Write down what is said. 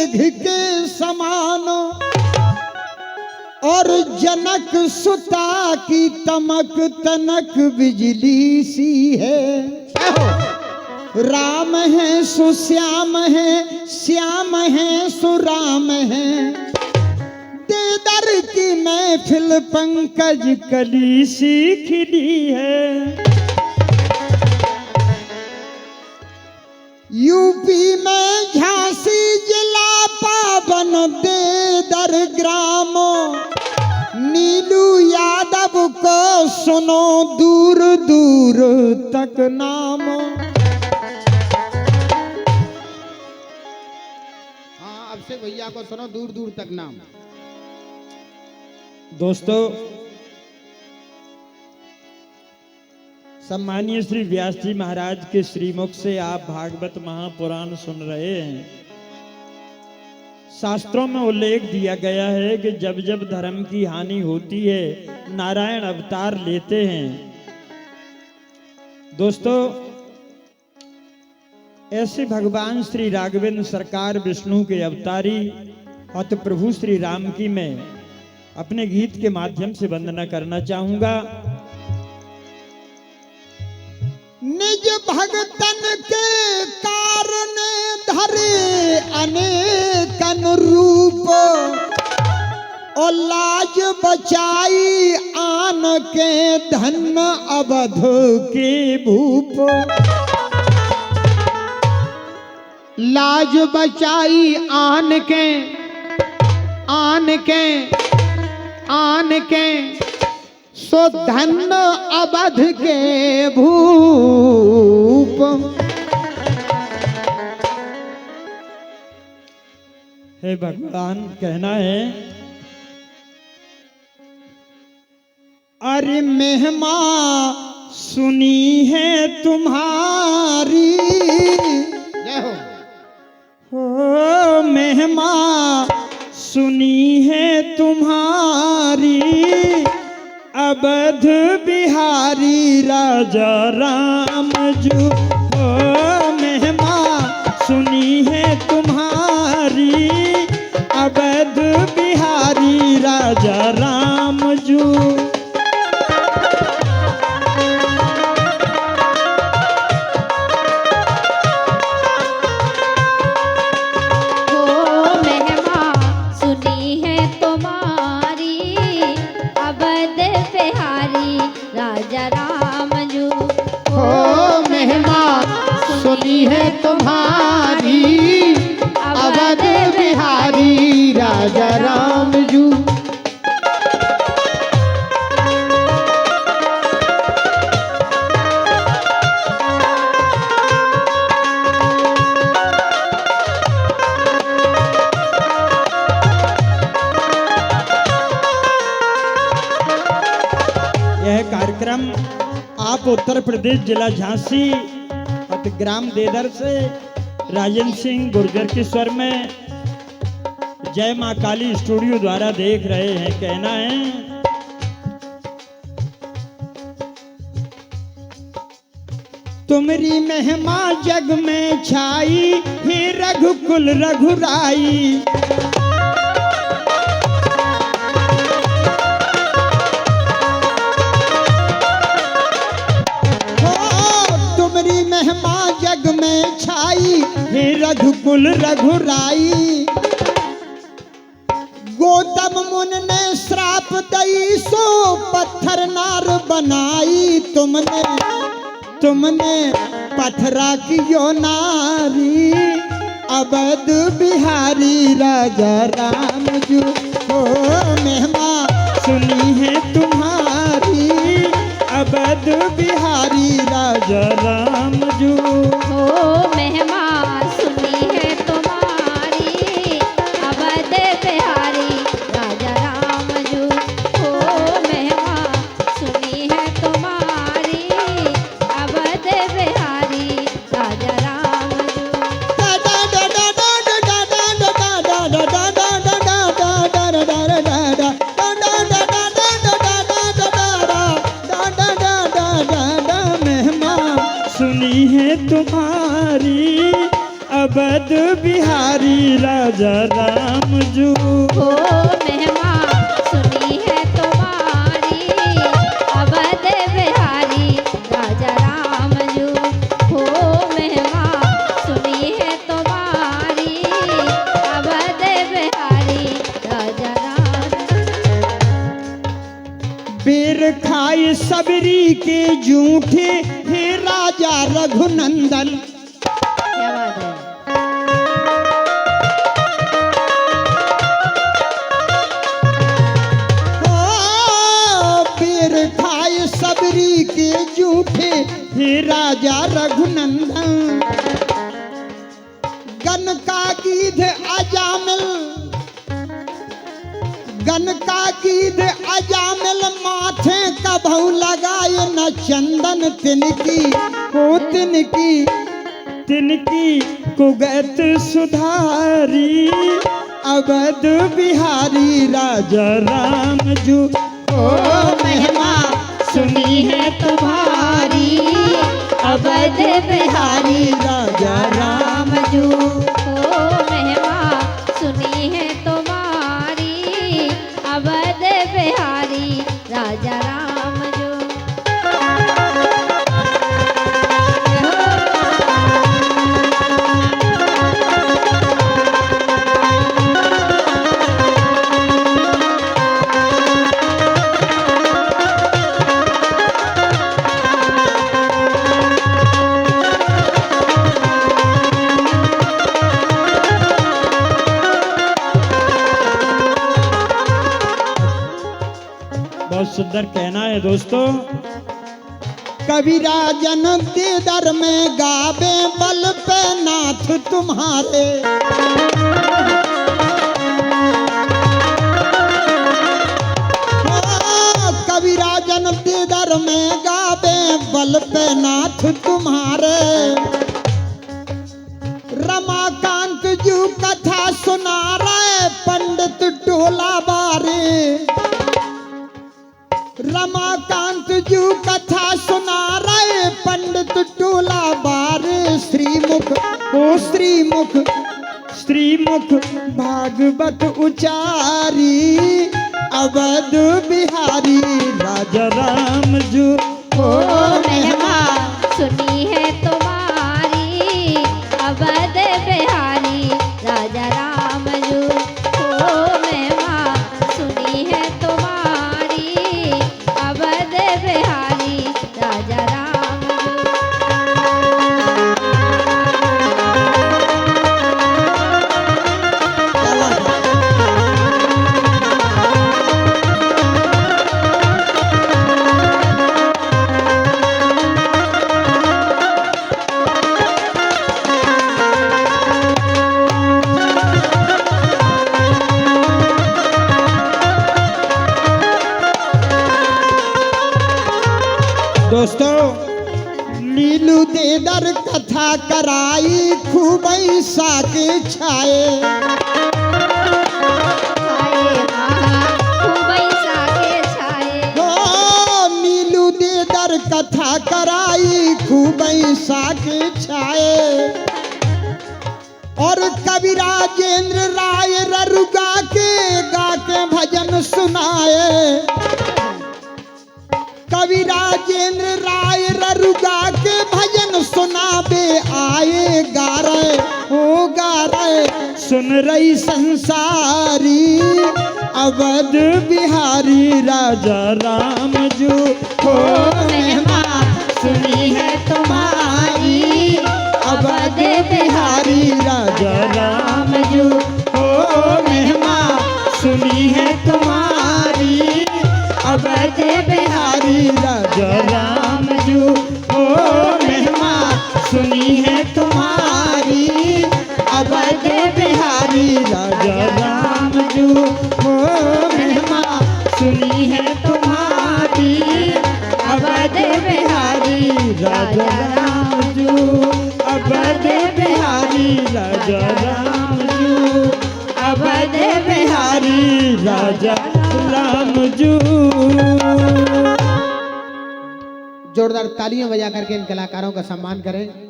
मेघ के समान और जनक सुता की तमक तनक बिजली सी है। राम है सुश्याम है, श्याम है सुराम है, देदर की महफिल पंकज कली सी खिली है। यूपी में झांसी जिला पावन देदर ग्राम, नीलू यादव को सुनो दूर दूर तक नाम। हाँ, अब से भैया को सुनो दूर दूर तक नाम। दोस्तों, सम्मानीय श्री व्यास जी महाराज के श्रीमुख से आप भागवत महापुराण सुन रहे हैं। शास्त्रों में उल्लेख दिया गया है कि जब जब धर्म की हानि होती है नारायण अवतार लेते हैं। दोस्तों, ऐसे भगवान श्री राघवेंद्र सरकार विष्णु के अवतारी अत प्रभु श्री राम की मैं अपने गीत के माध्यम से वंदना करना चाहूंगा। निज भगतन के कारण धरे अनेकन रूप, और लाज बचाई आन के धन अवध के भूप। लाज बचाई आन के सो धन अवध के भूप। हे भगवान, कहना है अरे महिमा सुनी है तुम्हारी, जय हो महिमा सुनी है तुम्हारी, अवध बिहारी राजा राम जू। हो महिमा सुनी है तुम्हारी, अवध बिहारी राजा राम जू। सुनी है तुम्हारी, अवध बिहारी राजा राम जू। यह कार्यक्रम आप उत्तर प्रदेश जिला झांसी ग्राम देदर से राजेंद्र सिंह गुर्जर के स्वर में जय मां काली स्टूडियो द्वारा देख रहे हैं। कहना है तुमरी महिमा जग में छाई, हे रघुकुल रघुराई। महिमा जग में छाई, हे रघुकुल रघुराई। गौतम मुनि ने श्राप दई, सो पत्थर नार बनाई। तुमने पत्थरा कियो नारी, अवध बिहारी राजा राम जू। हो महिमा सुनी है तुम्हारी, अवध बिहारी राजा राम जू। हो महिमा सुनी है तुम्हारी, अवध बिहारी राजा राम जू। हो महिमा सुनी है तुम्हारी, अवध बिहारी राजा राम जू। सुनी है तुम्हारी। राजा राम जू। हो महिमा सुनी है तुम्हारी अवध बिहारी राजा राम जू। हो महिमा सुनी है तुम्हारी अवध बिहारी राजा राम। बेर खाए सबरी के जूठे हे राजा रघुनंदन। क्या बात है। खाए सबरी के जूठे हे राजा रघुनंदन। गन का गीध अजामिल, गन का गीध अजामिल माथे कभू लगाए न चंदन तिनकी हो तिनकी, तिनकी कुगत सुधारी अवध बिहारी राजा राम जू। ओ महिमा सुनी है तुम्हारी अवध बिहारी राजा राम जू। हो महिमा सुनी है तुम्हारी अवध बिहारी राजा राम जू। बहुत सुंदर कहना है दोस्तों। कबीरा जन दर में गावे बल पे नाथ तुम्हारे। कबीरा जन दर में गावे बल पे नाथ तुम्हारे। रमाकांत जू कथा सुना रहे पंडित टोला बारे। रमाकांत जू कथा सुना रहे पंडित टोला बारे। श्रीमुख ओ श्रीमुख, श्रीमुख भागवत उचारी अवध बिहारी राजा राम जू। हो महिमा सुनी है तुम्हारी अवध बिहारी राजा राम जू। हो महिमा सुनी है तुम्हारी अवध बिहारी राजा राम जू। दोस्तों लीलू देदर कथा कराई खूब साके छाए। नीलू देदर कथा कराई खूब साके छाए। और कवि राजेंद्र राय ररुगा के गा के भजन सुनाए। कवि राजेंद्र राय ररुगा के भजन सुनाबे आए। गा रहे ओ गा रहे सुन रही संसारी अवध बिहारी राजा राम जू। हो महिमा सुनी है तुम्हारी अवध बिहारी राजा राम जू। हो महिमा सुनी है तुम्हारी अवध बिहारी राजा राम जू। ओ महिमा सुनी है तुम्हारी अवध बिहारी राजा राम जू। ओ महिमा सुनी है तुम्हारी अवध बिहारी राजा राम जू। अवध बिहारी राजा राम जू। अवध बिहारी राजा राम जू। जोरदार तालियां बजा करके इन कलाकारों का सम्मान करें।